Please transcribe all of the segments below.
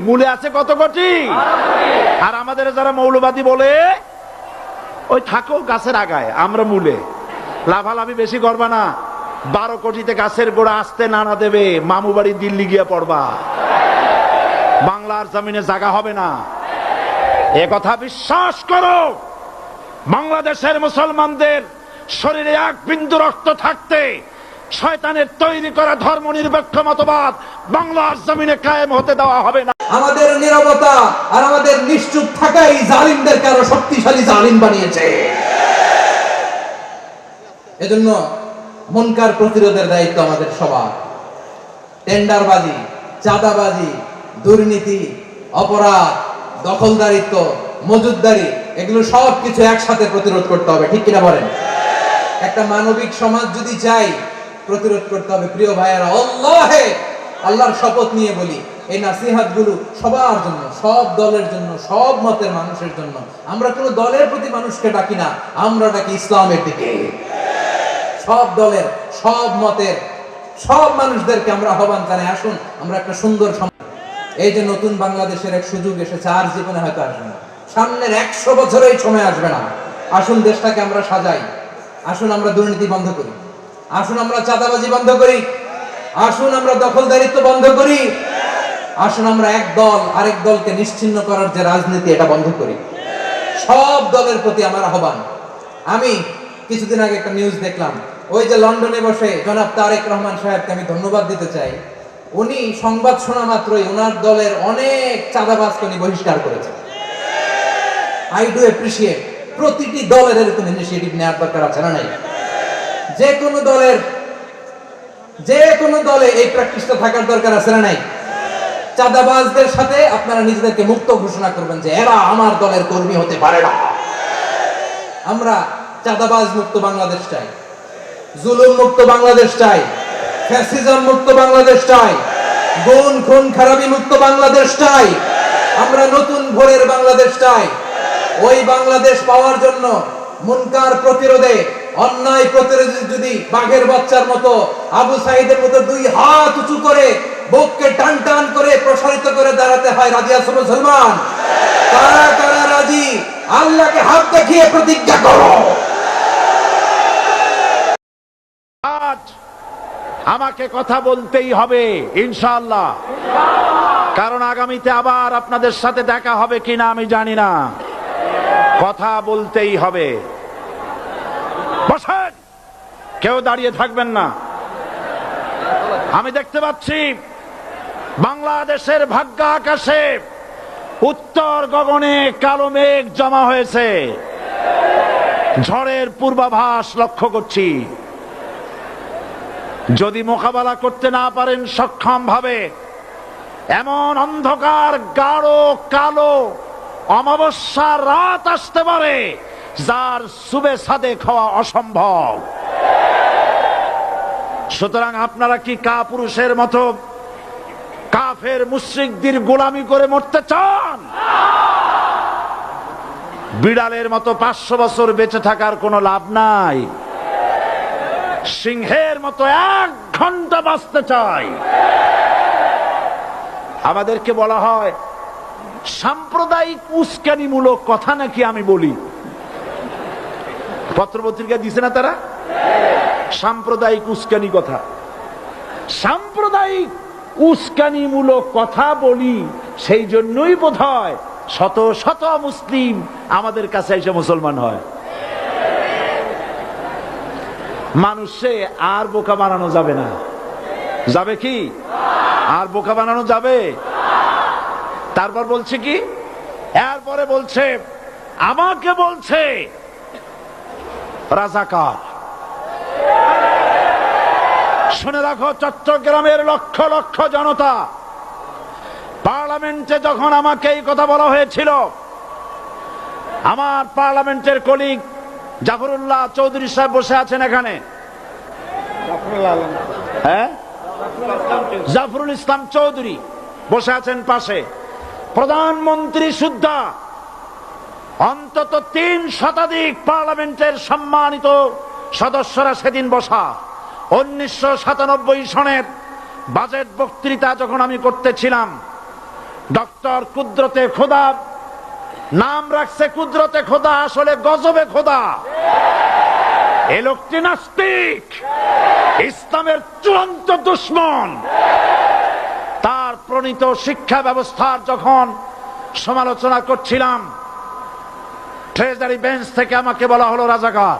মূলে আছে কত কোটি। আর আমাদের যারা মৌলবাদী বলে ওই থাকো গাছের আগায়, আমরা মূলে। লাভালাভি বেশি করবা না, 12 কোটিতে গাছের গোড়া আসতে নানা দেবে, মামু বাড়ি দিল্লি গিয়ে পড়বা, বাংলার জমিনে জায়গা হবে না। এ কথা বিশ্বাস করো। বাংলাদেশের মুসলমানদের শরীরে এক বিন্দু রক্ত থাকতে শয়তানের তৈরি করা ধর্ম নিরপেক্ষ মতবাদ বাংলার জমিনে কায়েম হতে দেওয়া হবে না। আমাদের নীরবতা আর আমাদের নিশ্চুপ থাকাই জালিমদেরকে আরো শক্তিশালী জালিম বানিয়েছে। এজন্য মুনকার প্রতিরোধের দায়িত্ব আমাদের সবার। টেন্ডারবাজি, চাঁদাবাজি, দুর্নীতি, অপরাধ, দখলদারিত্ব, মজুদদারি, এগুলো সব কিছু একসাথে প্রতিরোধ করতে হবে, ঠিক কিনা বলেন? একটা মানবিক সমাজ যদি চাই, প্রতিরোধ করতে হবে। প্রিয় ভাইয়েরা, আল্লাহর শপথ নিয়ে বলি, এই নাসিহাত গুলো সবার জন্য, সব দলের জন্য, সব মতের মানুষের জন্য। আমরা কোনো দলের প্রতি মানুষকে ডাকি না, আমরা ডাকি ইসলামের দিকে। সব দলের, সব মতের, সব মানুষদেরকে আমরা আহ্বান জানাই, আসুন আমরা একটা সুন্দর সমাজ। এই যে নতুন বাংলাদেশের এক সুযোগ এসেছে, আর জীবনে হয়তো আসবে না, সামনের 100 বছরে এই সময় আসবে না। আসুন দেশটাকে আমরা সাজাই, আসুন আমরা দুর্নীতি বন্ধ করি, আসুন আমরা চাঁদাবাজি বন্ধ করি, আসুন আমরা দখলদারিত্ব বন্ধ করি, আসুন আমরা এক দল আরেক দলকে নিশ্চিহ্ন করার যে রাজনীতি, এটা বন্ধ করি। সব দলের প্রতি আমার আহ্বান। আমি কিছুদিন আগে একটা নিউজ দেখলাম, ওই যে লন্ডনে বসে জনাব তারেক রহমান সাহেবকে আমি ধন্যবাদ দিতে চাই। উনি সংবাদ শোনা মাত্রই ওনার দলের অনেক চাঁদাবাজকে উনি বহিষ্কার করেছেন। I do appreciate. প্রতিটি দলের এরকম ইনিশিয়েটিভ নেওয়ার দরকার আছে না নাই? যে কোনো দলে এই প্র্যাকটিসটা থাকার দরকার আছে না নাই? চাঁদাবাজদের সাথে আপনারা নিজেদেরকে মুক্ত ঘোষণা করবেন যে এরা আমার দলের কর্মী হতে পারে না। আমরা চাঁদাবাজ মুক্ত বাংলাদেশ চাই, জুলুম মুক্ত বাংলাদেশ চাই, ফ্যাসিজম মুক্ত বাংলাদেশ চাই, গুণ খুন খারাপি মুক্ত বাংলাদেশ চাই। আমরা নতুন ভোরের বাংলাদেশ চাই। ওই বাংলাদেশ পাওয়ার জন্য মুনকার প্রতিরোধে, অন্যায় প্রতিরোধে যদি বাঘের বাচ্চার মতো, আবু সাইদের মতো 2 হাত উঁচু করে, বুককে টান টান করে প্রসারিত করে দাঁড়াতে হয়, রাজি আছো মুসলমান? কারা কারা রাজি? আল্লাহকে হাত দেখিয়ে প্রতিজ্ঞা করো। আজ আমাকে কথা বলতেই হবে ইনশাআল্লাহ, কারণ আগামীতে আবার আপনাদের সাথে দেখা হবে কিনা আমি জানি না। কথা বলতেই হবে। বসেন, কেউ দাঁড়িয়ে থাকবেন না। আমি দেখতে পাচ্ছি বাংলাদেশের ভাগ্য আকাশে উত্তর গগনে কালো মেঘ জমা হয়েছে, ঝড়ের পূর্বাভাস লক্ষ্য করছি। যদি মোকাবেলা করতে না পারেন সক্ষম ভাবে, এমন অন্ধকার গাঢ় কালো অমাবস্যার রাত আসতে পারে যার সুবে সাদেক হওয়া অসম্ভব। সুতরাং আপনারা কি কাপুরুষের মতো কাফের মুশরিকদের গোলামি করে মরতে চান? বিড়ালের মতো 500 বছর বেঁচে থাকার কোনো লাভ নাই। সিংহের মতো 1 ঘন্টা বাঁচতে চাই। আমাদেরকে বলা হয় সাম্প্রদায়িক উস্কানিমূলক কথা নাকি আমি বলি। পত্রপত্রিকা দিছে না তারা? সাম্প্রদায়িক উস্কানি কথা, সাম্প্রদায়িক উস্কানিমূলক কথা বলি। সেই জন্যই বোধহয় শত শত মুসলিম আমাদের কাছে এসে মুসলমান হয়। মানুষে আর বোকা বানানো যাবে না। যাবে কি? আর বোকা বানানো যাবে? তারপর বলছে কি? এরপরে বলছে, আমাকে বলছে রাজাকার। শুনে রাখো চট্টগ্রামের লক্ষ লক্ষ জনতা, পার্লামেন্টে যখন আমাকে এই কথা বলা হয়েছিল, আমার পার্লামেন্টের কলিগ জাফরুল্লাহ চৌধুরী সাহেব বসে আছেন এখানে, হ্যাঁ, জাফরুল ইসলাম চৌধুরী বসে আছেন পাশে, প্রধানমন্ত্রী সুদ্ধা, অন্তত 3 শতাধিক পার্লামেন্টের সম্মানিত সদস্যরা সেদিন বসা। 1997 সনের বাজেট বক্তৃতা যখন আমি করতেছিলাম, ডক্টর কুদরতে খোদা নাম রাখছে কুদরতে খোদা, আসলে গজবে খোদা। এ লোকটি নাস্তিক, ইসলামের চূড়ান্ত দুশমন। তার প্রণীত শিক্ষা ব্যবস্থার যখন সমালোচনা করছিলাম, ট্রেজারি বেঞ্চ থেকে আমাকে বলা হলো রাজাকার।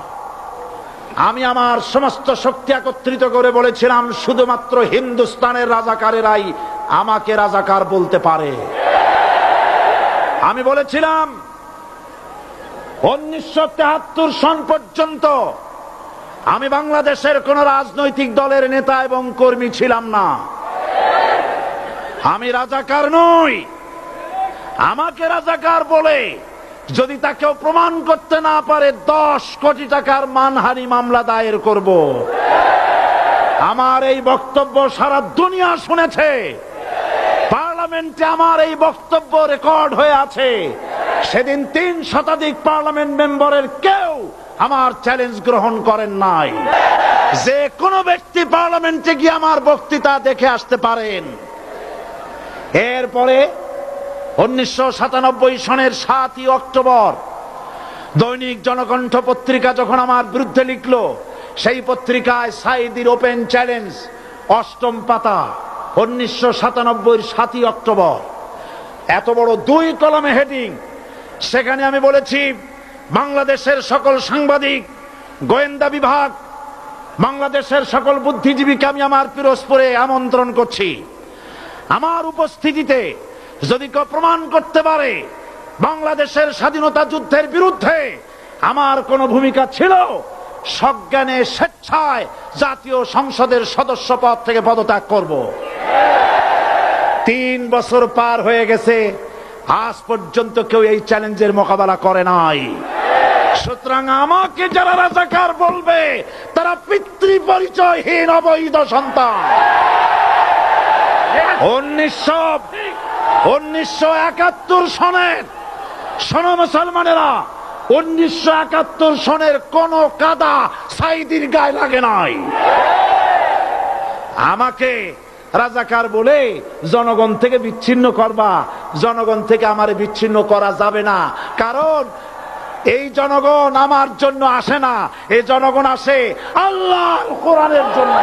আমি আমার সমস্ত শক্তি একত্রিত করে বলেছিলাম, শুধুমাত্র হিন্দুস্তানের রাজাকারেরাই আমাকে রাজাকার বলতে পারে। আমি বলেছিলাম 1973 সন পর্যন্ত আমি বাংলাদেশের কোন রাজনৈতিক দলের নেতা এবং কর্মী ছিলাম না। আমি রাজাকার নই। আমাকে রাজাকার বলে যদি তাকেও প্রমাণ করতে না পারে 10 কোটি টাকার মানহানি মামলা দায়ের করব। আমার এই বক্তব্য সারা দুনিয়া শুনেছে। পার্লামেন্টে আমার এই বক্তব্য রেকর্ড হয়ে আছে। সেদিন 3 শতাধিক পার্লামেন্ট মেম্বারের কেউ আমার চ্যালেঞ্জ গ্রহণ করেন নাই। যে কোনো ব্যক্তি পার্লামেন্টে গিয়ে আমার বক্তৃতা দেখে আসতে পারেন। এরপরে 1997 সনের 7ই অক্টোবর দৈনিক জনকণ্ঠ পত্রিকা যখন আমার বিরুদ্ধে লিখলো, সেই পত্রিকায় সাইদির ওপেন চ্যালেঞ্জ 8ম পাতা, 1997 7ই অক্টোবর, এত বড় 2 কলামে হেডিং। সেখানে আমি বলেছি, বাংলাদেশের সকল সাংবাদিক, গোয়েন্দা বিভাগ, বাংলাদেশের সকল বুদ্ধিজীবীকে আমি আমার পিরোজপুরে আমন্ত্রণ করছি। আমার উপস্থিতিতে যদি কেউ প্রমাণ করতে পারে বাংলাদেশের স্বাধীনতা যুদ্ধের বিরুদ্ধে আমার কোনো ভূমিকা ছিল, সজ্ঞানে স্বেচ্ছায় জাতীয় সংসদের সদস্য পদ থেকে পদত্যাগ করব। 3 বছর পার হয়ে গেছে, আজ পর্যন্ত কেউ এই চ্যালেঞ্জের মোকাবেলা করে নাই। সুতরাং আমাকে যারা রাজাকার বলবে তারা পিতৃ পরিচয়হীন অবৈধ সন্তান। 1971 সনের, শোনো মুসলমানেরা, 1971 সনের কোন কাদা সাইদির গায়ে লাগে নাই। আমাকে রাজাকার বলে জনগণ থেকে বিচ্ছিন্ন করবা। জনগণ থেকে আমারে বিচ্ছিন্ন করা যাবে না, কারণ এই জনগণ আমার জন্য আসে না। এই জনগণ আসে আল্লাহ কোরআনের জন্য।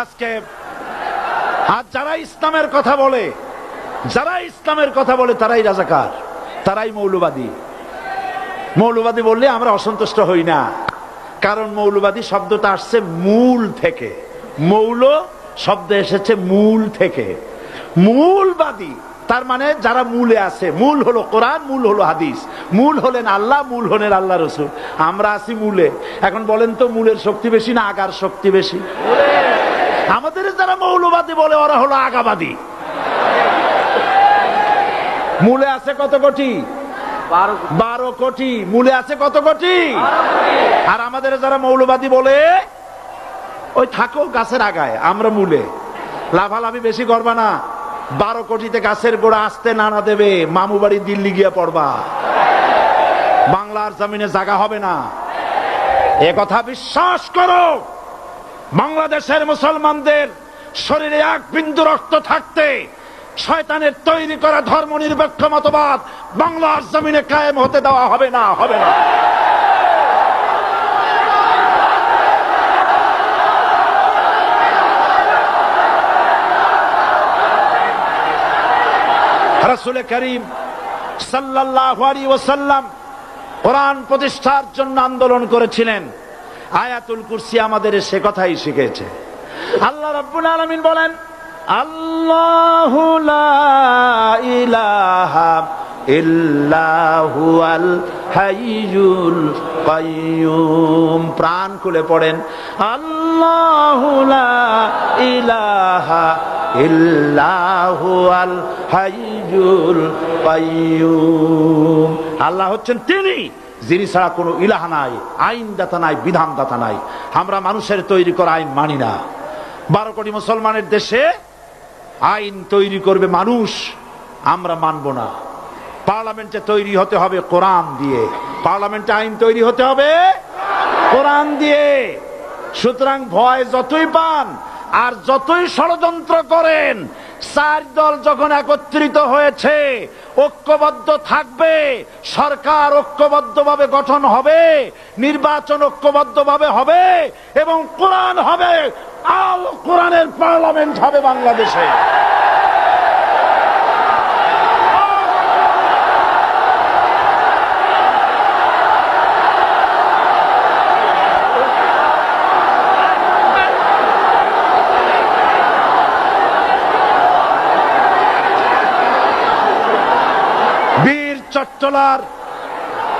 আজকে আর যারা ইসলামের কথা বলে, তারাই রাজাকার, তারাই মৌলবাদী। মৌলবাদী বললে আমরা অসন্তুষ্ট হই না, কারণ মৌলবাদী শব্দটা আসছে মূল থেকে। মৌল শব্দ এসেছে মূল থেকে। মূলবাদী তার মানে যারা মূলে আছে। মূল হলো কোরআন, মূল হলো হাদিস, মূল হলেন আল্লাহ, মূল হলেন আল্লাহ রসুল। আমরা আছি মূলে। এখন বলেন তো, মূলের শক্তি বেশি না আগার শক্তি বেশি? আমাদের যারা মৌলবাদী বলে ওরা হলো আগাবাদী। মূলে আছে কত কোটি? 12 কোটি। মূলে আছে কত কোটি? আর আমাদের যারা মৌলবাদী বলে ওই থাকো গাছের আগায়, আমরা মূলে। লাভালাভি বেশি করবা না, 12 কোটিতে গাছের গোড়া আসতে নানা দেবে, মামু বাড়ি দিল্লি গিয়ে পড়বা, বাংলার জমিনে জায়গা হবে না। এ কথা বিশ্বাস করো। বাংলাদেশের মুসলমানদের শরীরে 1 বিন্দু রক্ত থাকতে শয়তানের তৈরি করা ধর্ম নিরপেক্ষ মতবাদ বাংলার জমিনে কায়েম হতে দেওয়া হবে না, হবে না। রাসূল করিম সাল্লাল্লাহু আলাইহি ওয়াসাল্লাম কোরআন প্রতিষ্ঠার জন্য আন্দোলন করেছিলেন। আয়াতুল কুরসি আমাদের সে কথাই শিখেছে। আল্লাহ রাব্বুল আলামিন বলেন, আল্লাহু লা ইলাহা ইল্লাহু আল হাইয়ুল কাইয়ুম। প্রাণ খুলে পড়েন, আল্লাহু লা ইলাহা ইল্লাহু আল হাইয়ুল কাইয়ুম। আল্লাহ হচ্ছেন তিনি যিনি ছাড়া কোনো ইলাহ নাই, আইনদাতা নাই, বিধানদাতা নাই। আমরা মানুষের তৈরি করা আইন মানি না। 12 কোটি মুসলমানের দেশে আইন তৈরি করবে মানুষ, আমরা মানব না। পার্লামেন্টে তৈরি হতে হবে কোরআন দিয়ে, পার্লামেন্টে আইন তৈরি হতে হবে কোরআন দিয়ে। সুতরাং ভয় যতই পান আর যতই ষড়যন্ত্র করেন, চার দল যখন একত্রিত হয়েছে, ঐক্যবদ্ধ থাকবে, সরকার ঐক্যবদ্ধভাবে গঠন হবে, নির্বাচন ঐক্যবদ্ধভাবে হবে এবং কোরআন হবে, আল কোরআনের পার্লামেন্ট হবে বাংলাদেশে।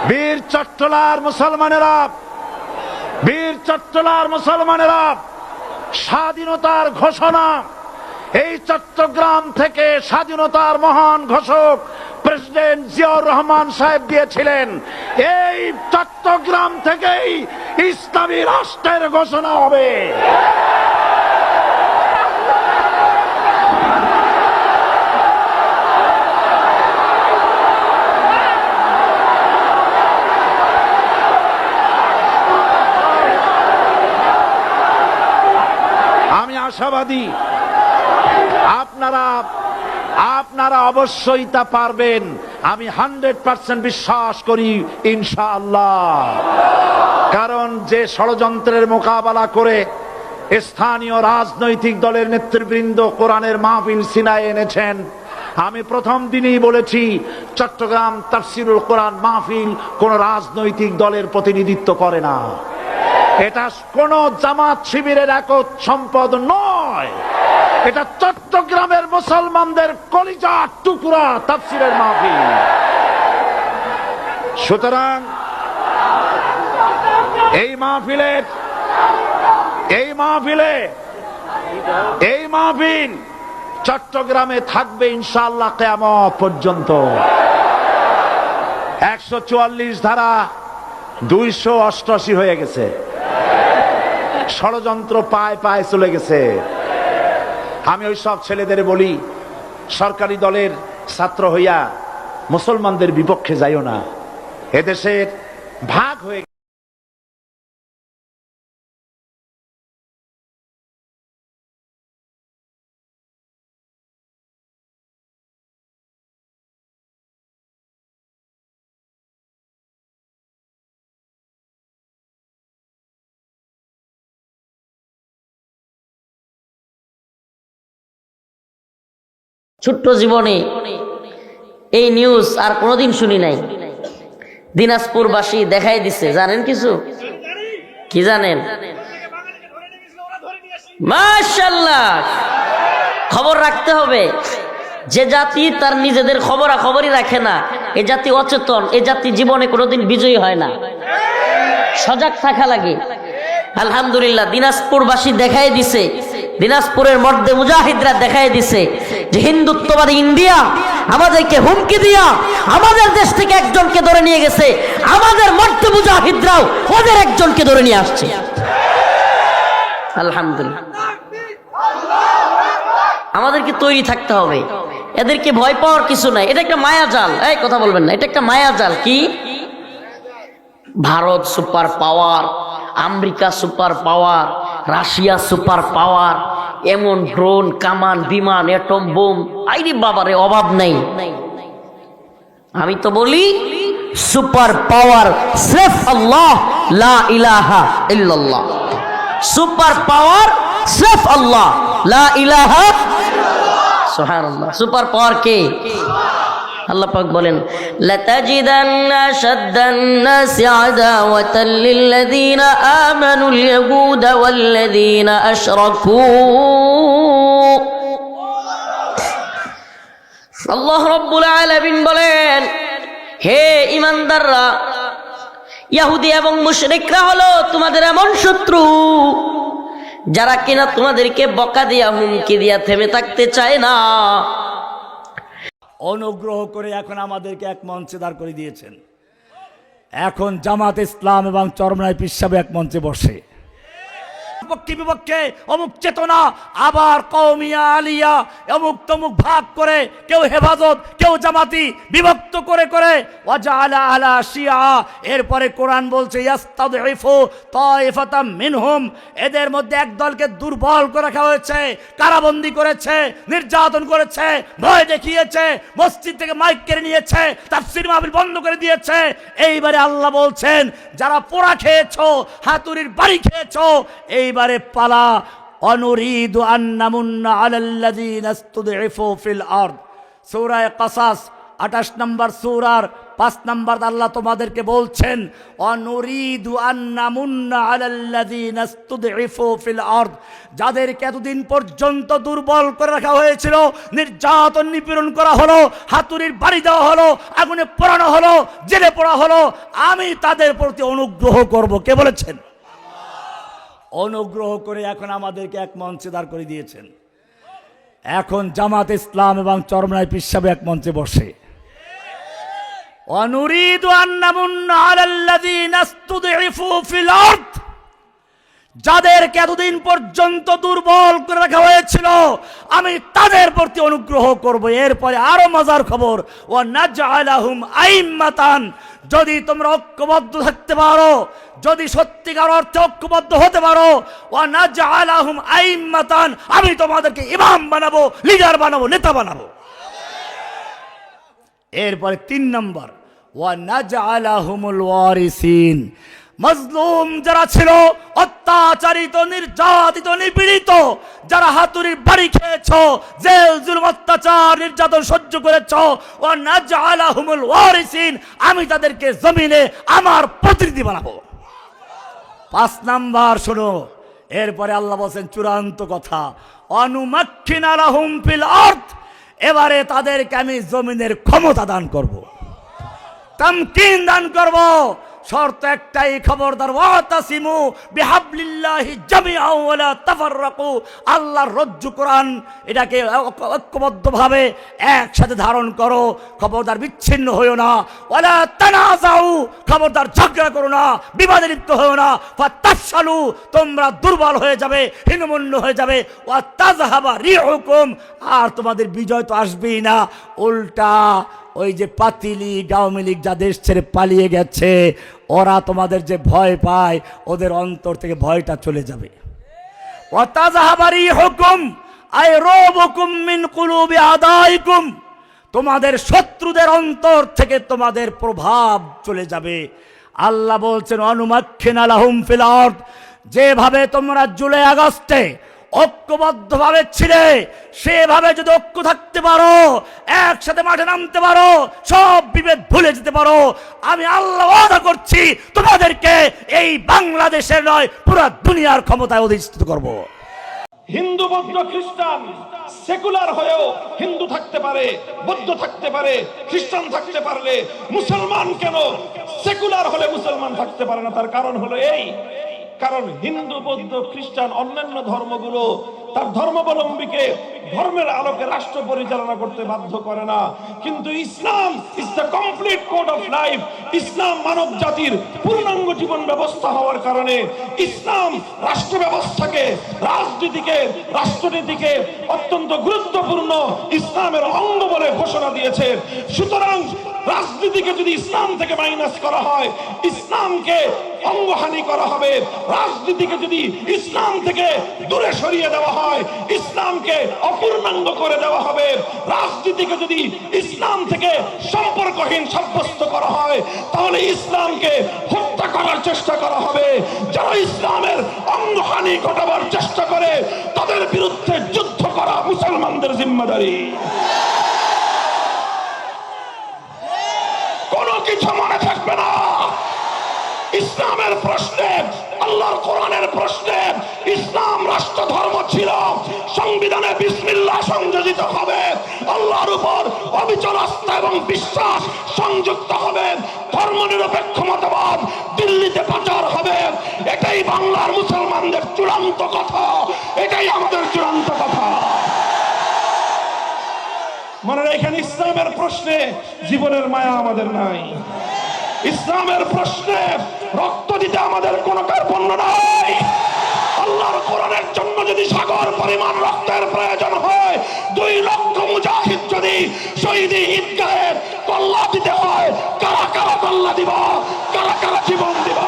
বীর চট্টলার মুসলমানেরা, বীর চট্টলার মুসলমানেরা স্বাধীনতার ঘোষণা এই চট্টগ্রাম থেকে স্বাধীনতার মহান ঘোষক প্রেসিডেন্ট জিয়াউর রহমান সাহেব দিয়েছিলেন। এই চট্টগ্রাম থেকেই ইসলামী রাষ্ট্রের ঘোষণা হবে। আশাবাদী আপনারা অবশ্যই তা পারবেন, আমি 100% বিশ্বাস করি ইনশাআল্লাহ। কারণ যে ষড়যন্ত্রের মোকাবেলা করে স্থানীয় রাজনৈতিক দলের নেতৃবৃন্দ কোরআনের মাহফিল সিনায় এনেছেন, আমি প্রথম দিনেই বলেছি চট্টগ্রাম তাফসিরুল কোরআন মাহফিল কোন রাজনৈতিক দলের প্রতিনিধিত্ব করে না। এটা কোন জামাত শিবিরের একক সম্পদ নয়, এটা চট্টগ্রামের মুসলমানদের কলিজার টুকরা তাফসিরের মাহফিল। সুতরাং এই মাহফিল চট্টগ্রামে থাকবে ইনশাআল্লাহ কিয়ামত পর্যন্ত। 144 ধারা 288 হয়ে গেছে, ষড়যন্ত্র পায় পায় চলে গেছে। আমি ওই সব ছেলেদের বলি, সরকারি দলের ছাত্র হইয়া মুসলমানদের বিপক্ষে যাইও না, এদেশের ভাগ হয়ে ছোট্ট জীবনে এই নিউজ আর কোনোদিন শুনি নাই। দিনাজপুরবাসী দেখাই দিছে, জানেন কিছু? কি জানেন? মাশাআল্লাহ, খবর রাখতে হবে। যে জাতি তার নিজেদের খবরাখবরই রাখে না, এ জাতি অচেতন, এ জাতি জীবনে কোনোদিন বিজয়ী হয় না। সজাগ থাকা লাগে। আলহামদুলিল্লাহ, দিনাজপুরবাসী দেখাই দিছে, দিনাজপুরের মধ্যে মুজাহিদরা দেখাই দিছে যে হিন্দুত্ববাদী ইন্ডিয়া আমাদেরকে হুমকি দিয়া আমাদের দেশ থেকে একজনকে ধরে নিয়ে গেছে, আমাদের মধ্যে মুজাহিদরাও ওদের একজনকে ধরে নিয়ে আসছে। আলহামদুলিল্লাহ, আমাদেরকে তৈরি থাকতে হবে, এদেরকে ভয় পাওয়ার কিছু নাই। এটা একটা মায়াজাল, এই কথা বলবেন না, এটা একটা মায়াজাল। কি? Bharat super power, America super power, Russia super power, এমন ড্রোন, কামান, বিমান, এটম বোম, আইরে বাবারে অভাব নেই। আমি তো বলি সুপার পাওয়ার সির্ফ আল্লাহ, লা ইলাহা ইল্লাল্লাহ। সুপার পাওয়ার সির্ফ আল্লাহ, লা ইলাহা সুবহানাল্লাহ। সুপার পাওয়ার কে? আল্লাহ পাক বলেন, লাতাজিদান্না আশাদ্দান-নাসি আদাওয়াতাল লিল্লাযীনা আমানুল ইয়াহুদা ওয়াল্লাযীনা আশরাকু। আল্লাহ রাব্বুল আলামিন বলেন, হে ঈমানদাররা, ইহুদি এবং মুশরিকরা হলো তোমাদের এমন শত্রু যারা কিনা তোমাদেরকে বকা দিয়া, হুমকি দিয়া থেমে থাকতে চায় না। অনুগ্রহ করে এখন আমাদেরকে এক মঞ্চে দাঁড় করে দিয়েছেন। এখন জামাত ইসলাম এবং চরমনাই পীর সাহেব এক মঞ্চে বসে, পক্ষে বিপক্ষে অমুক চেতনা, আবার কওমিয়া আলিয়া অমুক তমুক ভাগ করে, কেউ হেফাজত, কেউ জামাতি, বিভক্ত করে করে ওয়াজআলা আলা শিয়া। এরপরে কোরআন বলছে ইয়াস্তাদঈফু তাইফাতাম মিনহুম, এদের মধ্যে এক দলকে দুর্বল করে রাখা হয়েছে, কারাবন্দী করেছে, নির্যাতন করেছে, ভয় দেখিয়েছে, মসজিদ থেকে মাইক কেড়ে নিয়েছে, তাফসীর মাহফিল বন্ধ করে দিয়েছে। এইবারে আল্লাহ বলছেন যারা পোড়া খেয়েছো, হাতুড়ির বাড়ি খেয়েছো, এইবারে পালা। অনুরিদু আন নামুন্না আলাল্লাযীনা ইসতুদঈফু ফিল আরদ, সূরা কাসাস 28 নম্বর সূরার 5 নম্বর আল্লাহ তোমাদেরকে বলছেন অনুরিদু আন নামুন্না আলাল্লাযীনা ইসতুদঈফু ফিল আরদ, যাদেরকে এতদিন পর্যন্ত দুর্বল করে রাখা হয়েছিল, নির্যাতন নিপীড়ন করা হলো, হাতুড়ির বাড়ি দেওয়া হলো, আগুনে পোড়ানো হলো, জেলে পোড়া হলো, আমি তাদের প্রতি অনুগ্রহ করব। কে বলেছেন? অনুগ্রহ করে এখন আমাদেরকে এক মঞ্চে দাঁড় করে দিয়েছেন। এখন জামাত ইসলাম এবং চরমনাই পীর সাহেব এক মঞ্চে বসে অনুরিদু আন নামুন্না আলাল্লাযীনা ইসতুদঈফু ফিল আরদ, যাদেরকে এতদিন পর্যন্ত দুর্বল করে রাখা হয়েছিল, আমি তাদের প্রতি অনুগ্রহ করব। এরপরে আরো মজার খবর, ওয়া নাজআলাহুম আইম্মাতান, যদি তোমরা ঐক্যবদ্ধ থাকতে পারো, যদি সত্যিকার অর্থে ঐক্যবদ্ধ হতে পারো, ওয়া নাজআলাহুম আইম্মাতান, আমি তোমাদেরকে ইমাম বানাবো, লিডার বানাবো, নেতা বানাবো। এরপরে 3 নম্বর, ওয়া নাজআলাহুমুল ওয়ারিসিন, মজলুম যারা ছিল, অত্যাচারিত, নির্যাতিত, নিপীড়িত, যারা হাতুড়ির বাড়ি খেয়েছো, জেল জুলুম অত্যাচার নির্যাতন সহ্য করেছো, ও নাজআলাহুমুল ওয়ারিসিন, আমি তাদেরকে জমিনে আমার প্রতিনিধি বানাবো। 5 নাম্বার শোনো, এরপরে আল্লাহ বলেন চূড়ান্ত কথা, অনুমাক্খিনা লাহুম ফিল আরদ, এবারে তাদেরকে আমি জমিনের ক্ষমতা দান করব, তামকিন দান করব। শর্ত একটাই, খবরদার, ওয়াতাসিমু বিহাবলিল্লাহি জামিআন ওয়া লা তাফাররাকু, আল্লাহর রজ্জু কোরআন, এটাকে ঐক্যবদ্ধভাবে একসাথে ধারণ করো, খবরদার বিচ্ছিন্ন হইও না। ওয়ালা তানাযাউ, খবরদার ঝগড়া করো না, বিবাদে লিপ্ত হইও না। ফাতাফশালু, তোমরা দুর্বল হয়ে যাবে, হীনমন্য হয়ে যাবে। ওয়া তাযহাবা রিহুকুম, আর তোমাদের বিজয় তো আসবেই না, উল্টা ওই যে পাতিলি আওয়ামী লীগ যা দেশ ছেড়ে পালিয়ে গেছে, ওরা তোমাদের যে ভয় পায়, ওদের অন্তর থেকে ভয়টা চলে যাবে। ওয়া তাযহাবা রিহুকুম আই রাবুকুম মিন কুলুবি আদাইকুম, তোমাদের শত্রুদের অন্তর থেকে তোমাদের প্রভাব চলে যাবে। আল্লাহ বলছেন অনুমাক্খিনা লাহুম ফিল আরদ, যেভাবে তোমরা জুলাই আগস্টে ঐক্যবদ্ধভাবে ছিলে, সেভাবে যদি ঐক্য থাকতে পারো, একসাথে মাঠে নামতে পারো, সব বিভেদ ভুলে যেতে পারো, আমি আল্লাহ ওয়াদা করছি তোমাদেরকে এই বাংলাদেশের নয়, পুরো দুনিয়ার ক্ষমতায় অধিষ্ঠিত করব। হিন্দু, বৌদ্ধ, খ্রিস্টান সেকুলার হয়েও হিন্দু থাকতে পারে, বৌদ্ধ থাকতে পারে, খ্রিস্টান থাকতে পারলে মুসলমান কেন সেকুলার হলে মুসলমান থাকতে পারে না? তার কারণ হলো এই, কারণ হিন্দু, বৌদ্ধ, খ্রিস্টান অন্যান্য ধর্মগুলো তার ধর্মাবলম্বীকে ধর্মের আলোকে রাষ্ট্র পরিচালনা করতে বাধ্য করে না, কিন্তু Islam is the complete code of life. ইসলাম মানব জাতির পূর্ণাঙ্গ জীবন ব্যবস্থা হওয়ার কারণে ইসলাম রাষ্ট্র ব্যবস্থাকে, রাজনীতিকে, রাষ্ট্রনীতিকে অত্যন্ত গুরুত্বপূর্ণ ইসলামের অঙ্গ বলে ঘোষণা দিয়েছে। সুতরাং রাজনীতিকে যদি ইসলাম থেকে মাইনাস করা হয়, ইসলামকে অঙ্গহানি করা হবে। রাজনীতিকে যদি ইসলাম থেকে দূরে সরিয়ে দেওয়া হয়, ইসলামকে অপূর্ণাঙ্গ করে দেওয়া হবে। রাজনীতিকে যদি ইসলাম থেকে সম্পর্কহীন সাব্যস্ত করা হয়, তাহলে ইসলামকে হত্যা করার চেষ্টা করা হবে। যারা ইসলামের অঙ্গহানি ঘটাবার চেষ্টা করে, তাদের বিরুদ্ধে যুদ্ধ করা মুসলমানদের জিম্মাদারি। কোনো কিছু মনে থাকবে না, ইসলামের প্রশ্নে, আল্লাহর কোরআনের প্রশ্নে ইসলাম রাষ্ট্র ধর্ম ছিল। সংবিধানে বিসমিল্লাহ সংযোজিত হবে, আল্লাহর উপর অবিচল আস্থা এবং বিশ্বাস সংযুক্ত হবে, ধর্মনিরপেক্ষ মতবাদ দিল্লিতে প্রচার হবে। এটাই বাংলার মুসলমানদের চূড়ান্ত কথা, এটাই আমাদের চূড়ান্ত কথা। মনে রাখেন, ইসলামের প্রশ্নে জীবনের মায়া আমাদের নাই। ইসলামের প্রশ্নে রক্ত দিতে আমাদের কোনো কার্পণ্য নাই। আল্লাহর যদি সাগর পরিমাণ রক্তের প্রয়োজন হয়, 2 লক্ষ মুজাহিদ যদি শহীদ ঈদগাহের কল্লা দিতে হয়, কারা কারা কল্লা দিব, কারা কারা জীবন দিব?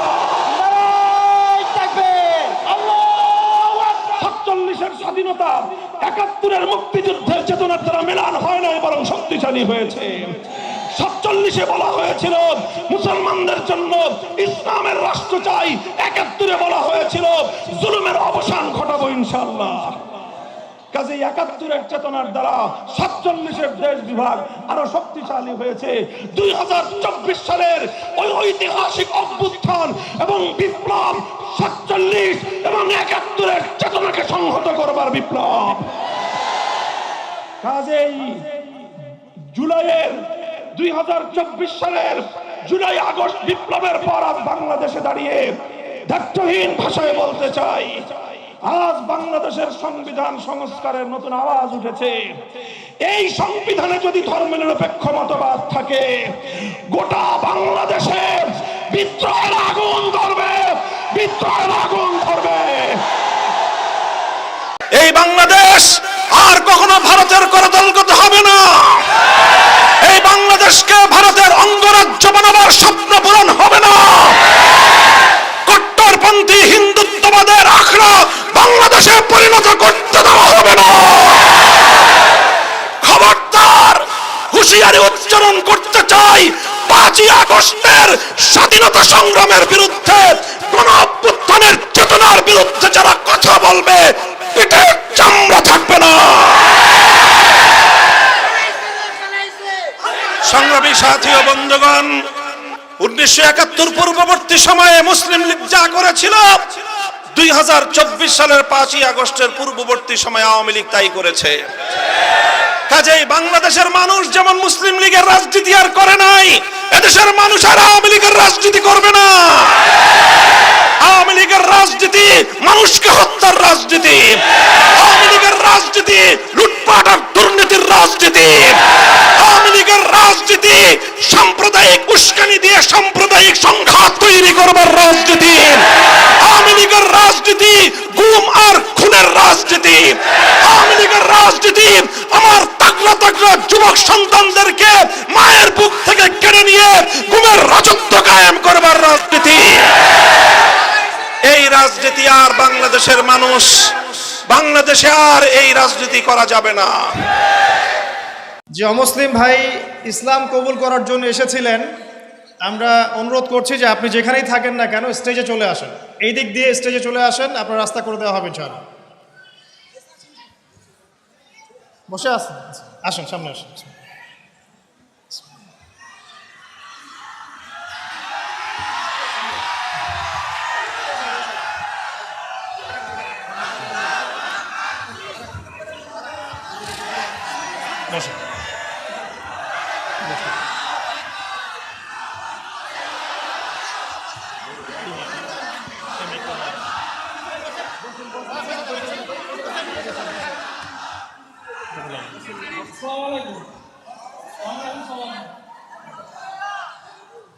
47-এর স্বাধীনতা 71-এর মুক্তিযুদ্ধের চেতনার দ্বারা মেলান হয় নাই, বরং শক্তিশালী হয়েছে। 47-এ বলা হয়েছিল মুসলমানদের জন্য ইসলামের রাষ্ট্র চাই, 71-এ বলা হয়েছিল জুলুমের অবসান ঘটাবো ইনশাআল্লাহ। কাজে 71-এর চেতনার দ্বারা 47-এর দেশ বিভাগ আরো শক্তিশালী হয়েছে। 2024 সালের ওই ঐতিহাসিক অভ্যুত্থান এবং বিপ্লব 47 এবং 71-এর চেতনাকে সংহত করবার বিপ্লব। কাজেই জুলাইয়ের 2024 সালের জুলাই আগস্ট বিপ্লবের পর আজ বাংলাদেশে দাঁড়িয়ে দায়িত্বহীন ভাষায় বলতে চাই, আজ বাংলাদেশের সংবিধান সংস্কারের নতুন আওয়াজ উঠেছে। এই সংবিধানে যদি ধর্মনিরপেক্ষ মতবাদ থাকে, গোটা বাংলাদেশে বিদ্রোহের আগুন ধরবে, বিদ্রোহের আগুন ধরবে। এই বাংলাদেশ আর কখনো ভারতের করদলগত হবে না। এই বাংলাদেশকে ভারতের অঙ্গরাজ্য বানাবার স্বপ্ন পূরণ হবে না। কট্টরপন্থী হিন্দুত্ববাদের আখড়া বাংলাদেশে পরিণত করতে দেওয়া হবে না। খবরদার, হুঁশিয়ারি উচ্চারণ করতে চাই, 5ই আগস্টের স্বাধীনতা সংগ্রামের বিরুদ্ধে, গণ অভ্যুত্থানের চেতনার বিরুদ্ধে যারা কথা বলবে, পিঠে চামড়া থাকবে না। সংগ্রামী সাথী ও বন্ধুগণ, 1971 পূর্ববর্তী সময়ে মুসলিম লীগ যা করেছিল, 2024 সালের 5ই আগস্টের পূর্ববর্তী সময়ে আওয়ামী লীগ তাই করেছে। কাজেই বাংলাদেশের মানুষ যেমন মুসলিম লীগের রাজনীতি আর করে নাই, এদেশের মানুষ আর আওয়ামী লীগের রাজনীতি করবে না। আওয়ামী লীগের রাজনীতি মানুষকে হত্যার রাজনীতি, আওয়ামী লীগের রাজনীতি লুটপাট আর দুর্নীতির রাজনীতি, আওয়ামী লীগের রাজনীতি সাম্প্রদায়িক উস্কানি দিয়ে সাম্প্রদায়িক সংঘাত তৈরি করবার রাজনীতি, আওয়ামী লীগের রাজনীতি গুম আর খুনের রাজনীতি, আওয়ামী লীগের রাজনীতি আমার তাগড়া তাগড়া যুবক সন্তানদেরকে মায়ের বুক থেকে কেড়ে নিয়ে গুমের রাজত্ব কায়েম করবার রাজনীতি। এই রাজনীতি আর বাংলাদেশের মানুষ, বাংলাদেশে আর এই রাজনীতি করা যাবে না। যে অমুসলিম ভাই ইসলাম কবুল করার জন্য এসেছিলেন, আমরা অনুরোধ করছি যে আপনি যেখানেই থাকেন না কেন স্টেজে চলে আসেন, এই দিক দিয়ে স্টেজে চলে আসেন, আপনার রাস্তা করে দেওয়া হবে ইনশাআল্লাহ। বসে আসেন, আসুন সামনে আসুন। বসুন।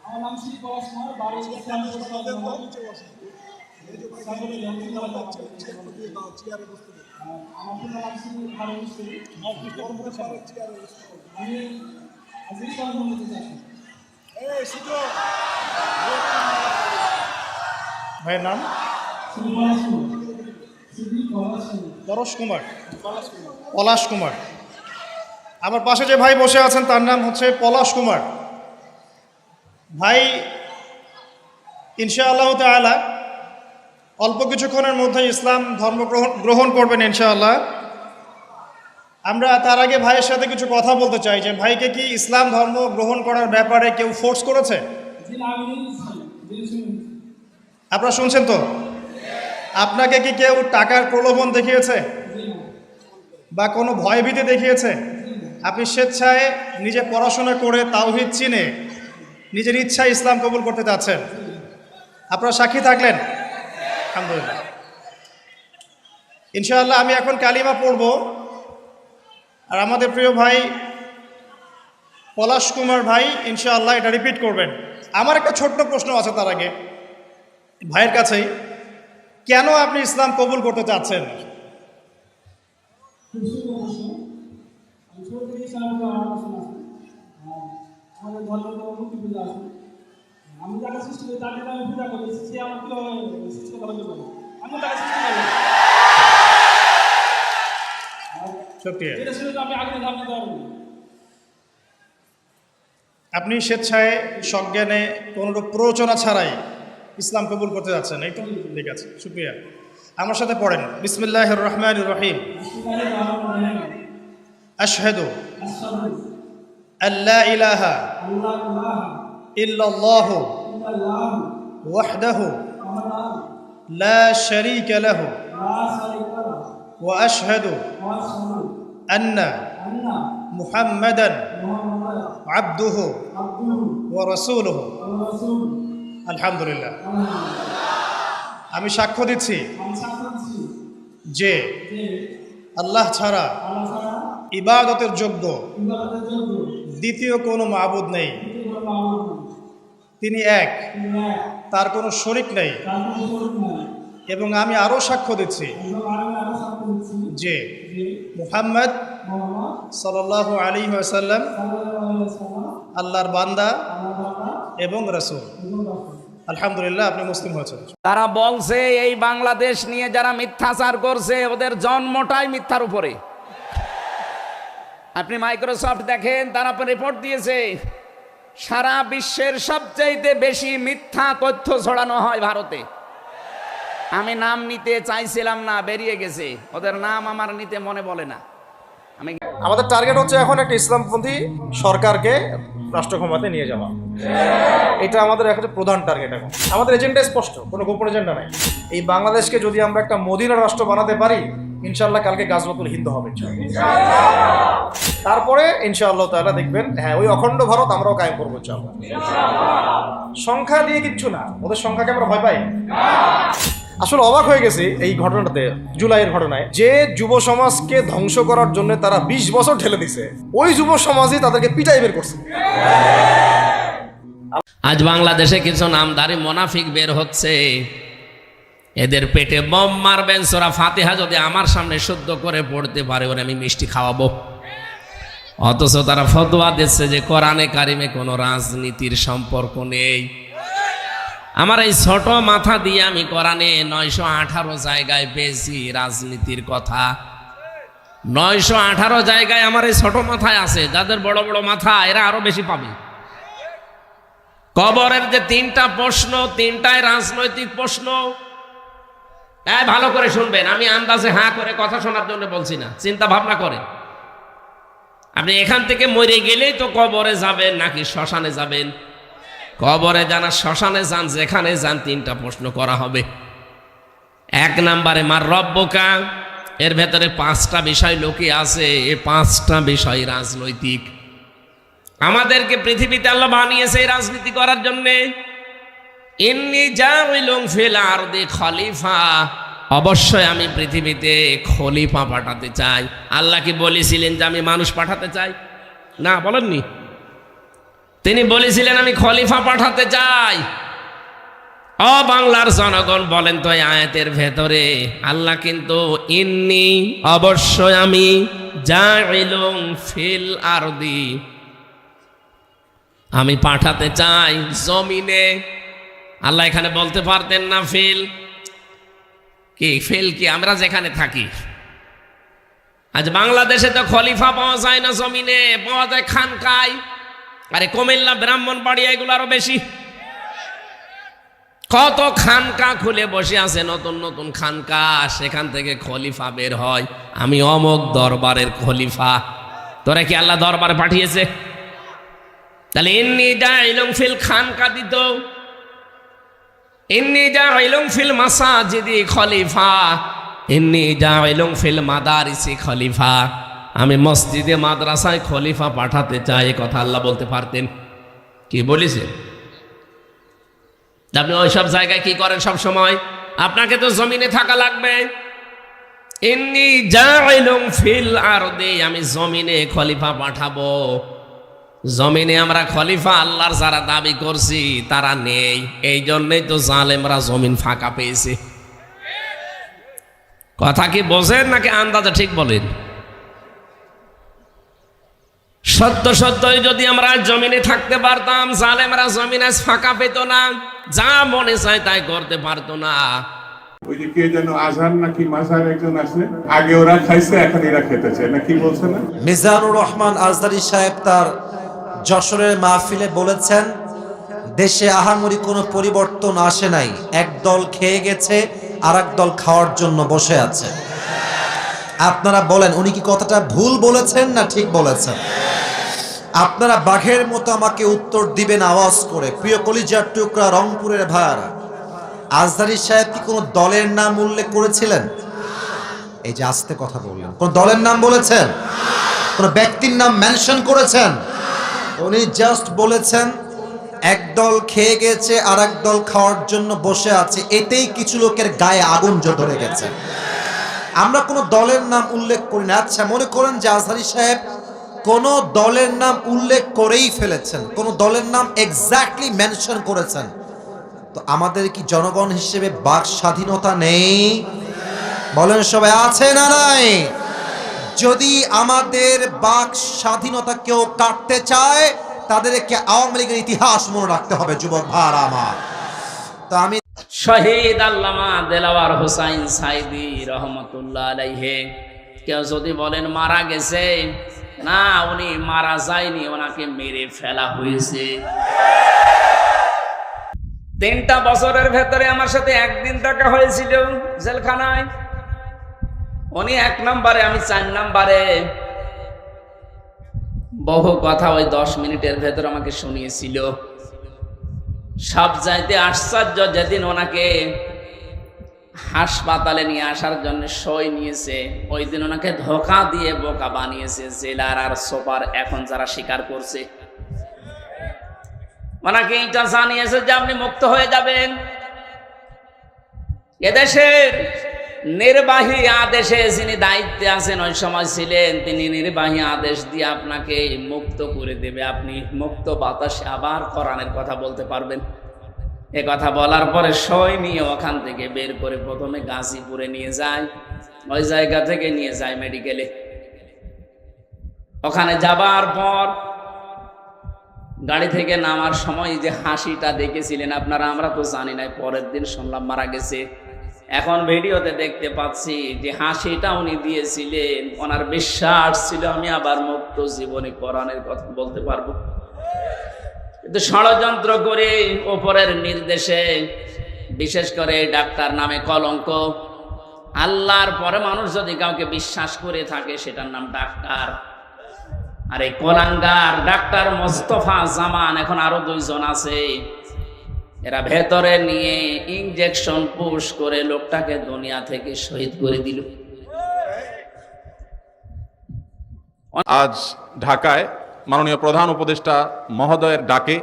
আমার নাম শ্রী পলাশ কুমার, বাড়ি ইসলামপুর। আমার পুরো নাম শ্রী হারুন শ্রী। আমি আজ ইসলাম ধর্মতে চাচ্ছি। ভাইয়ের নাম শ্রী পলাশ কুমার, শ্রী পলাশ কুমার, পলাশ কুমার। আমার পাশে যে ভাই বসে আছেন তার নাম হচ্ছে পলাশ কুমার। ভাই ইনশাআল্লাহ তাআলা অল্প কিছুক্ষণের মধ্যে ইসলাম ধর্ম গ্রহণ করবেন ইনশাআল্লাহ। আমরা তার আগে ভাইয়ের সাথে কিছু কথা বলতে চাই যে ভাইকে কি ইসলাম ধর্ম গ্রহণ করার ব্যাপারে কেউ ফোর্স করেছে? আপনারা শুনছেন তো? আপনাকে কি কেউ টাকার প্রলোভন দেখিয়েছে বা কোনো ভয়ভীতি দেখিয়েছে? আপনি স্বেচ্ছায় নিজে পড়াশোনা করে তাওহীদ চিনে নিজের ইচ্ছায় ইসলাম কবুল করতে যাচ্ছেন। আপনারা সাক্ষী থাকলেন আলহামদুলিল্লাহ। ইনশাআল্লাহ আমি এখন কালিমা পড়ব, আর আমাদের প্রিয় ভাই পলাশ কুমার ভাই ইনশাআল্লাহ এটা রিপিট করবেন। আমার একটা ছোট্ট প্রশ্ন আছে তার আগে ভাইয়ের কাছেই, কেন আপনি ইসলাম কবুল করতে চাচ্ছেন? খ্রিস্টানের প্রতি আমার আকর্ষণ আছে। আর আমাদের ধর্মের কোনো মূর্তি পূজা আছে। আমি যাকে সৃষ্টি করি তাকে আমি পূজা করি, সে আমার কীভাবে সৃষ্টি করা যাবে না, আমি তাকে সৃষ্টি করি। শুকরিয়া। এটা ছিল যে আমি আগে ধাপ দিতে পারবো না। আপনি স্বেচ্ছায় সজ্ঞানে কোনোরূপ প্ররোচনা ছাড়াই ইসলাম কবুল করতে যাচ্ছেন, এই তো? ঠিক আছে, শুকরিয়া। আমার সাথে পড়েন, বিসমিল্লাহির রহমানির রহিম। আশহাদু আল্লা ইলাহা ইল্লাল্লাহু ওয়াহদাহু লা শারীকা লাহু ওয়া আশহাদু আন্না মুহাম্মাদান আবদুহু ওয়া রাসূলুহু। আলহামদুলিল্লাহ। আমি সাক্ষ্য দিচ্ছি যে আল্লাহ ছাড়া ইবাদতের যোগ্য দ্বিতীয় কোনো মাবুদ নেই, তিনি এক, তার কোনো শরিক নেই। এবং আমি আরও সাক্ষ্য দিচ্ছি যে মুহাম্মদ সাল্লাল্লাহু আলাইহি ওয়াসাল্লাম আল্লাহর বান্দা এবং রাসূল। আলহামদুলিল্লাহ, আপনি মুসলিম হয়েছেন। তারা বলছে এই বাংলাদেশ নিয়ে যারা মিথ্যাচার করছে ওদের জন্মটাই মিথ্যার উপরে। আপনি মাইক্রোসফট দেখেন, তারা রিপোর্ট দিয়েছে সারা বিশ্বের সবচাইতে বেশি মিথ্যা তথ্য ছড়ানো হয় ভারতে। আমি নাম নিতে চাইছিলাম না, বেরিয়ে গেছে, ওদের নাম আমার নিতে মনে বলে না। আমি আমাদের টার্গেট হচ্ছে এখন একটা ইসলামপন্থী সরকারকে রাষ্ট্র ক্ষমতায় নিয়ে যাওয়া, এটা আমাদের একটা প্রধান টার্গেট। এখন আমাদের এজেন্ডা স্পষ্ট, কোনো গোপন এজেন্ডা নাই। এই বাংলাদেশকে যদি আমরা একটা মদিনার রাষ্ট্র বানাতে পারি, ইনশাআল্লাহ কালকে গাজওয়াতুল হিন্দ হবে। তারপরে ইনশাআল্লাহ তাআলা দেখবেন, হ্যাঁ, ওই অখণ্ড ভারত আমরাও কায়েম করবো ইনশাআল্লাহ। সংখ্যা দিয়ে কিচ্ছু না, ওদের সংখ্যাকে আমরা ভয় পাই। আসলে অবাক হয়ে গেছি এই ঘটনাটাতে, জুলাইয়ের ঘটনায়, যে যুব সমাজকে ধ্বংস করার জন্য তারা 20 বছর ঠেলে দিছে, ওই যুব সমাজই তাদেরকে পিটাই বের করছে। আজ বাংলাদেশে কিছু নামধারী মুনাফিক বের হচ্ছে, এদের পেটে বম মারবেন। সূরা ফাতিহা যদি আমার সামনে শুদ্ধ করে পড়তে পারে ওরে আমি মিষ্টি খাওয়াবো। অথচ তারা ফতোয়া দিচ্ছে যে কোরআনে কারিমে কোনো রাজনীতির সম্পর্ক নেই। আমার এই ছোট মাথা দিয়ে আমি কোরআনে 918 জায়গায় পেয়েছি রাজনীতির কথা। 918 জায়গায় আমার এই ছোট মাথায় আছে। যাদের বড় বড় মাথা এরা আরো বেশি পাবে। কবরের যে 3টা প্রশ্ন, 3টাই রাজনৈতিক প্রশ্ন। ভালো করে শুনবেন, আমি আন্দাজে হাঁ করে কথা শোনার জন্য বলছি না, চিন্তা ভাবনা করেন। আপনি এখান থেকে মরে গেলেই তো কবরে যাবেন নাকি শ্মশানে যাবেন? কবরে জানা, শ্মশানে যান, যেখানে যান 3টা প্রশ্ন করা হবে। 1 নম্বরে মার রব্বুকা, এর ভেতরে 5টা বিষয় লোকে আছে, এই 5টা বিষয় রাজনৈতিক। আমাদেরকে পৃথিবীতে আল্লাহ বানিয়েছে এই রাজনীতি করার জন্যে। ইন্নী জাইলুন ফিল আরদি খলিফা, অবশ্যই আমি পৃথিবীতে খলিফা পাঠাতে চাই। আল্লাহ কি বলেছিলেন যে আমি মানুষ পাঠাতে চাই? না, বলেননি। তিনি বলেছিলেন আমি খলিফা পাঠাতে চাই। ও বাংলার জনগণ, বলেন তো এই আয়াতের ভেতরে আল্লাহ কিন্তু ইন্নী, অবশ্যই আমি, জাইলুন ফিল আরদি, আমি পাঠাতে চাই জমিনে। আল্লাহ এখানে বলতে পারতেন না ফিল কি? ফিল কি? আমরা যেখানে থাকি। আজ বাংলাদেশে তো খলিফা পাওয়া যায় না জমিনে, পাওয়া যায় খানকায়। আরে কুমিল্লা, ব্রাহ্মণবাড়িয়া এগুলো আরো বেশি। কত খানকা খুলে বসে আছে, নতুন নতুন খানকা, সেখান থেকে খলিফা বের হয়। আমি অমুক দরবারের খলিফা। তোরা কি আল্লাহ দরবারে পাঠিয়েছে? তাহলে ইন্নী জাইলুন ফিল খানকা দিত, ইন্নী জাইলুন ফিল মাসাজিদি খলিফা, ইন্নী জাইলুন ফিল মাদারিসি খলিফা, আমি মসজিদে মাদ্রাসায় খলিফা পাঠাতে চাই। এই কথা আল্লাহ বলতে পারতেন। কি বলেছে? আপনি ওই সব জায়গায় কি করেন সব সময়? আপনাকে তো জমিনে থাকা লাগবে। ইন্নী জাইলুন ফিল আরদি, আমি জমিনে খলিফা পাঠাবো। জমিনে আমরা খলিফা আল্লাহর যারা দাবি করছি তারা নেই, এই জন্যই তো জালেমরা জমিন ফাঁকা পেয়েছে। কথা কি বোঝেন নাকি আন্দাজে ঠিক বলেন? সত্য সত্যই যদি আমরা জমিনে থাকতে পারতাম, জালেমরা জমিন আজ ফাঁকা পেত না, যা মনে চায় তাই করতে পারতো না। ওই যে কে যেন আজহার নাকি মাজার একজন আছে, আগে ওরা খাইছে এখন এরা খেতেছে না, কি বলছে না? মিজানুর রহমান আজহারী সাহেব তার যশোরের মাহফিলে বলেছেন, দেশে আহামরি কোনো পরিবর্তন আসে নাই, এক দল খেয়ে গেছে আর এক দল খাওয়ার জন্য বসে আছে। আপনারা বলেন উনি কি কথাটা ভুল বলেছেন না ঠিক বলেছেন? আপনারা বাঘের মতো আমাকে উত্তর দিবেন আওয়াজ করে। প্রিয় কলিজার টুকরা রংপুরের ভাইয়ারা, আজহারী সাহেব কি কোনো দলের নাম উল্লেখ করেছিলেন? এই যে আস্তে কথা বললেন, কোন দলের নাম বলেছেন? কোন ব্যক্তির নাম মেনশন করেছেন? উনি জাস্ট বলেছেন এক দল খেয়ে গেছে আর এক দল খাওয়ার জন্য বসে আছে, এতেই কিছু লোকের গায়ে আগুন ধরে গেছে। আমরা কোনো দলের নাম উল্লেখ করি না। আচ্ছা, মনে করেন যে আজহারী সাহেব কোন দলের নাম উল্লেখ করেই ফেলেছেন, কোন দলের নাম এক্স্যাক্টলি মেনশন করেছেন, তো আমাদের কি জনগণ হিসেবে বাক স্বাধীনতা নেই? বলেন সবাই, আছে না নাই? যদি আমাদের বাক স্বাধীনতা কেউ কাটতে চায়, তাদেরকে আওয়ামী লীগের ইতিহাস মনে রাখতে হবে যুবক ভাইরা আমার। তো আমি শহীদ আল্লামা দেলাওয়ার হোসাইন সাইদি রহমতুল্লাহ আলাইহি, কেউ যদি বলেন মারা গেছে, না, উনি মারা যায়নি, ওনাকে মেরে ফেলা হয়েছে। 3টা বছরের ভেতরে আমার সাথে একদিন দেখা হয়েছিল জেলখানায়। উনি 1 নম্বরে, আমি 4 নম্বরে। বহু কথা ওই 10 মিনিটের ভেতর আমাকে শুনিয়েছিল। সব চাইতে আশ্চর্য, যেদিন ওনাকে হাসপাতালে নিয়ে আসার জন্য সই নিয়েছে, ওই দিন ওনাকে ধোঁকা দিয়ে বোকা বানিয়েছে জেলার আর সুপার, এখন যারা স্বীকার করছে। ওনাকে এটা জানিয়েছে যে আপনি মুক্ত হয়ে যাবেন। এদেশের নির্বাহী আদেশে যিনি দায়িত্বে আছেন, ওই সময় ছিলেন, তিনি নির্বাহী আদেশ দিয়ে আপনাকে মুক্ত করে দেবে, আপনি মুক্ত বাতাসে আবার কোরআনের কথা বলতে পারবেন। এ কথা বলার পরে সই নিয়ে ওখান থেকে বের করে প্রথমে গাজীপুরে নিয়ে যায়, ওই জায়গা থেকে নিয়ে যায় মেডিকেলে। ওখানে যাবার পর গাড়ি থেকে নামার সময় যে হাসিটা দেখেছিলেন আপনারা, আমরা তো জানি না, পরের দিন শুনলাম মারা গেছে। এখন ভিডিওতে দেখতে পাচ্ছি যে হাসিটা উনি দিয়েছিলেন, ওনার বিশ্বাস ছিল আমি আবার মুক্ত জীবনে কোরআনের কথা বলতে পারবো। কিন্তু ষড়যন্ত্র করে ওপরের নির্দেশে, বিশেষ করে ডাক্তার নামে কলঙ্ক, আল্লাহর পরে মানুষ যদি কাউকে বিশ্বাস করে থাকে সেটার নাম ডাক্তার। আর এই কোলাঙ্গার ডাক্তার মোস্তফা জামান, এখন আরো 2 জন আছে, এরা ভেতরে নিয়ে ইনজেকশন পুশ করে লোকটাকে দুনিয়া থেকে শহীদ করে দিল। আজ ঢাকায় মাননীয় প্রধান উপদেষ্টা মহোদয়ের ডাকে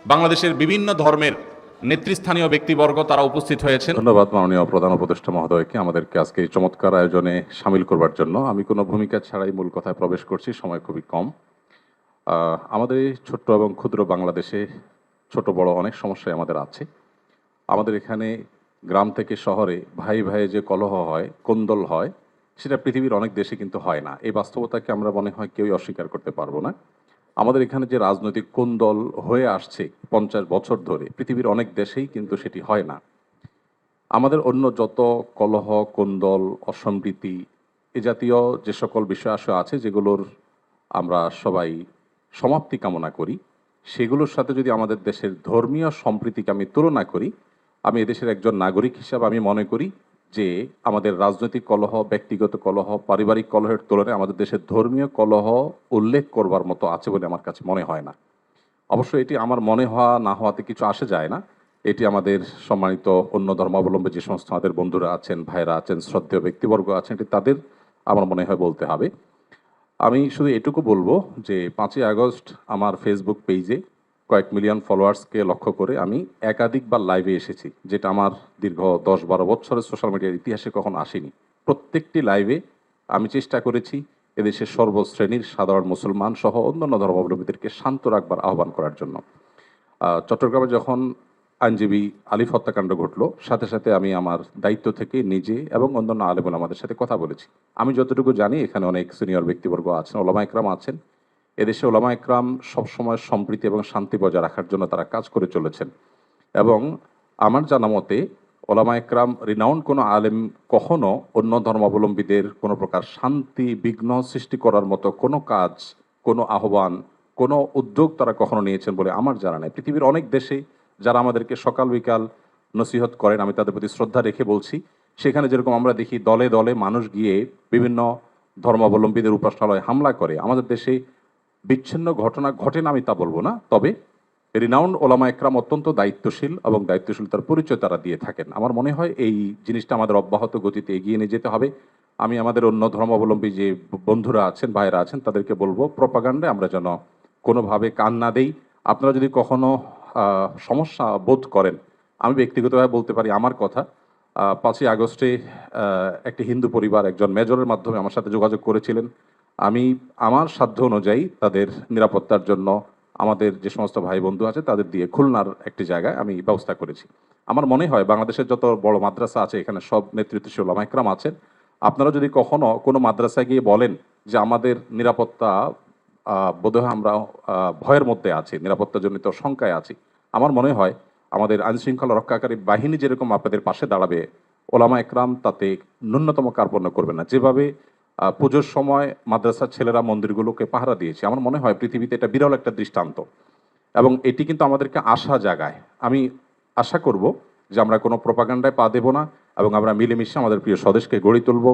বাংলাদেশের বিভিন্ন ধর্মের নেতৃস্থানীয় ব্যক্তিবর্গ তারা উপস্থিত হয়েছেন। ধন্যবাদ মাননীয় প্রধান উপদেষ্টা মহোদয়কে আমাদেরকে আজকে এই চমৎকার আয়োজনে সামিল করবার জন্য। আমি কোনো ভূমিকা ছাড়াই মূল কথায় প্রবেশ করছি, সময় খুবই কম। আমাদের এই ছোট্ট এবং ক্ষুদ্র বাংলাদেশে ছোট বড় অনেক সমস্যাই আমাদের আছে। আমাদের এখানে গ্রাম থেকে শহরে ভাই ভাই যে কলহ হয়, কোন্দল হয়, সেটা পৃথিবীর অনেক দেশে কিন্তু হয় না। এই বাস্তবতাকে আমরা মনে হয় কেউই অস্বীকার করতে পারবো না। আমাদের এখানে যে রাজনৈতিক কোন্দল হয়ে আসছে 50 বছর ধরে, পৃথিবীর অনেক দেশেই কিন্তু সেটি হয় না। আমাদের অন্য যত কলহ, কোন্দল, অসম্প্রীতি, এ জাতীয় যে সকল বিষয় আছে যেগুলোর আমরা সবাই সমাপ্তি কামনা করি, সেগুলোর সাথে যদি আমাদের দেশের ধর্মীয় সম্প্রীতিকে আমি তুলনা করি, আমি এদেশের একজন নাগরিক হিসাবে আমি মনে করি যে আমাদের রাজনৈতিক কলহ, ব্যক্তিগত কলহ, পারিবারিক কলহের তুলনায় আমাদের দেশের ধর্মীয় কলহ উল্লেখ করবার মতো আছে বলে আমার কাছে মনে হয় না। অবশ্য এটি আমার মনে হওয়া না হওয়াতে কিছু আসে যায় না। এটি আমাদের সম্মানিত অন্য ধর্মাবলম্বী যে সমস্ত আমাদের বন্ধুরা আছেন, ভাইরা আছেন, শ্রদ্ধেয় ব্যক্তিবর্গ আছেন, এটি তাদের আমার মনে হয় বলতে হবে। আমি শুধু এটুকু বলবো যে 5ই আগস্ট আমার ফেসবুক পেজে কয়েক মিলিয়ন ফলোয়ার্সকে লক্ষ্য করে আমি একাধিকবার লাইভে এসেছি, যেটা আমার দীর্ঘ 10-12 বছরের সোশ্যাল মিডিয়ার ইতিহাসে কখনো আসেনি। প্রত্যেকটি লাইভে আমি চেষ্টা করেছি এদেশের সর্বশ্রেণীর সাধারণ মুসলমান সহ অন্যান্য ধর্মাবলম্বীদেরকে শান্ত রাখবার আহ্বান করার জন্য। চট্টগ্রামে যখন আইনজীবী আলিফ হত্যাকাণ্ড ঘটলো, সাথে সাথে আমি আমার দায়িত্ব থেকে নিজে এবং অন্যান্য আলেম ওলামাদের সাথে কথা বলেছি। আমি যতটুকু জানি এখানে অনেক সিনিয়র ব্যক্তিবর্গ আছেন, ওলামা একরাম আছেন, এদেশে ওলামা একরাম সবসময় সম্প্রীতি এবং শান্তি বজায় রাখার জন্য তারা কাজ করে চলেছেন। এবং আমার জানা মতে ওলামা একরাম রিনাউন্ড কোনো আলেম কখনো অন্য ধর্মাবলম্বীদের কোনো প্রকার শান্তি বিঘ্ন সৃষ্টি করার মতো কোনো কাজ, কোনো আহ্বান, কোনো উদ্যোগ তারা কখনো নিয়েছেন বলে আমার জানা নেই। পৃথিবীর অনেক দেশে যারা আমাদেরকে সকাল বিকাল নসিহত করেন, আমি তাদের প্রতি শ্রদ্ধা রেখে বলছি, সেখানে যেরকম আমরা দেখি দলে দলে মানুষ গিয়ে বিভিন্ন ধর্মাবলম্বীদের উপাসনালয়ে হামলা করে, আমাদের দেশে বিচ্ছিন্ন ঘটনা ঘটে না আমি তা বলবো না, তবে রিনাউন্ড ওলামা একরাম অত্যন্ত দায়িত্বশীল এবং দায়িত্বশীলতার পরিচয় তারা দিয়ে থাকেন। আমার মনে হয় এই জিনিসটা আমাদের অব্যাহত গতিতে এগিয়ে নিয়ে যেতে হবে। আমি আমাদের অন্য ধর্মাবলম্বী যে বন্ধুরা আছেন, ভাইয়েরা আছেন, তাদেরকে বলবো প্রপাগান্ডায় আমরা যেন কোনোভাবে কান না দেই। আপনারা যদি কখনো সমস্যা বোধ করেন, আমি ব্যক্তিগতভাবে বলতে পারি আমার কথা, 5ই আগস্টে একটি হিন্দু পরিবার একজন মেজরের মাধ্যমে আমার সাথে যোগাযোগ করেছিলেন। আমি আমার সাধ্য অনুযায়ী তাদের নিরাপত্তার জন্য আমাদের যে সমস্ত ভাই বন্ধু আছে তাদের দিয়ে খুলনার একটি জায়গায় আমি ব্যবস্থা করেছি। আমার মনে হয় বাংলাদেশের যত বড় মাদ্রাসা আছে এখানে সব নেতৃত্বশীল ওলামা একরাম আছেন। আপনারা যদি কখনো কোনো মাদ্রাসায় গিয়ে বলেন যে আমাদের নিরাপত্তা বোধহয় আমরা ভয়ের মধ্যে আছি, নিরাপত্তাজনিত শঙ্কায় আছি, আমার মনে হয় আমাদের আইনশৃঙ্খলা রক্ষাকারী বাহিনী যেরকম আপনাদের পাশে দাঁড়াবে, ওলামা একরাম তাতে ন্যূনতম কার্পণ্য করবে না। যেভাবে পুজোর সময় মাদ্রাসার ছেলেরা মন্দিরগুলোকে পাহারা দিয়েছে, আমার মনে হয় পৃথিবীতে এটা বিরল একটা দৃষ্টান্ত এবং এটি কিন্তু আমাদেরকে আশা জাগায়। আমি আশা করব যে আমরা কোনো প্রপাগান্ডায় পা দেব না এবং আমরা মিলেমিশে আমাদের প্রিয় স্বদেশকে গড়ে তুলব।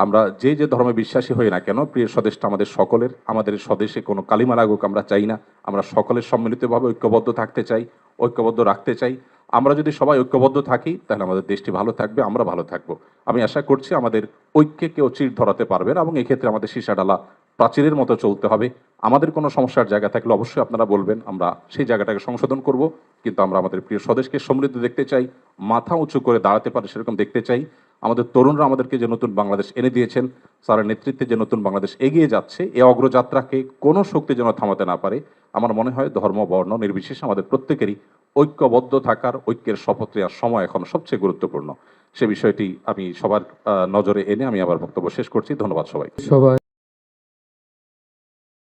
আমরা যে যে ধর্মে বিশ্বাসী হই না কেন, প্রিয় স্বদেশটা আমাদের সকলের। আমাদের স্বদেশে কোনো কালিমা লাগুক আমরা চাই না, আমরা সকলের সম্মিলিতভাবে ঐক্যবদ্ধ থাকতে চাই, ঐক্যবদ্ধ রাখতে চাই। আমরা যদি সবাই ঐক্যবদ্ধ থাকি তাহলে আমাদের দেশটি ভালো থাকবে, আমরা ভালো থাকবো। আমি আশা করছি আমাদের ঐক্যে কেউ চির ধরাতে পারবে না এবং এক্ষেত্রে আমাদের সীসাডালা প্রাচীরের মতো চলতে হবে। আমাদের কোনো সমস্যার জায়গা থাকলে অবশ্যই আপনারা বলবেন, আমরা সেই জায়গাটাকে সংশোধন করব, কিন্তু আমরা আমাদের প্রিয় স্বদেশকে সমৃদ্ধ দেখতে চাই, মাথা উঁচু করে দাঁড়াতে পারে সেরকম দেখতে চাই। আমাদের তরুণরা আমাদেরকে যে নতুন বাংলাদেশ এনে দিয়েছেন, স্যারের নেতৃত্বে যে নতুন বাংলাদেশ এগিয়ে যাচ্ছে, এই অগ্রযাত্রাকে কোনো শক্তি যেন থামাতে না পারে। আমার মনে হয় ধর্ম বর্ণ নির্বিশেষে আমাদের প্রত্যেকেরই ঐক্যবদ্ধ থাকার, ঐক্যের শপথ নেওয়ার সময় এখন সবচেয়ে গুরুত্বপূর্ণ। সে বিষয়টি আমি সবার নজরে এনে আমি আবার বক্তব্য শেষ করছি। ধন্যবাদ সবাই।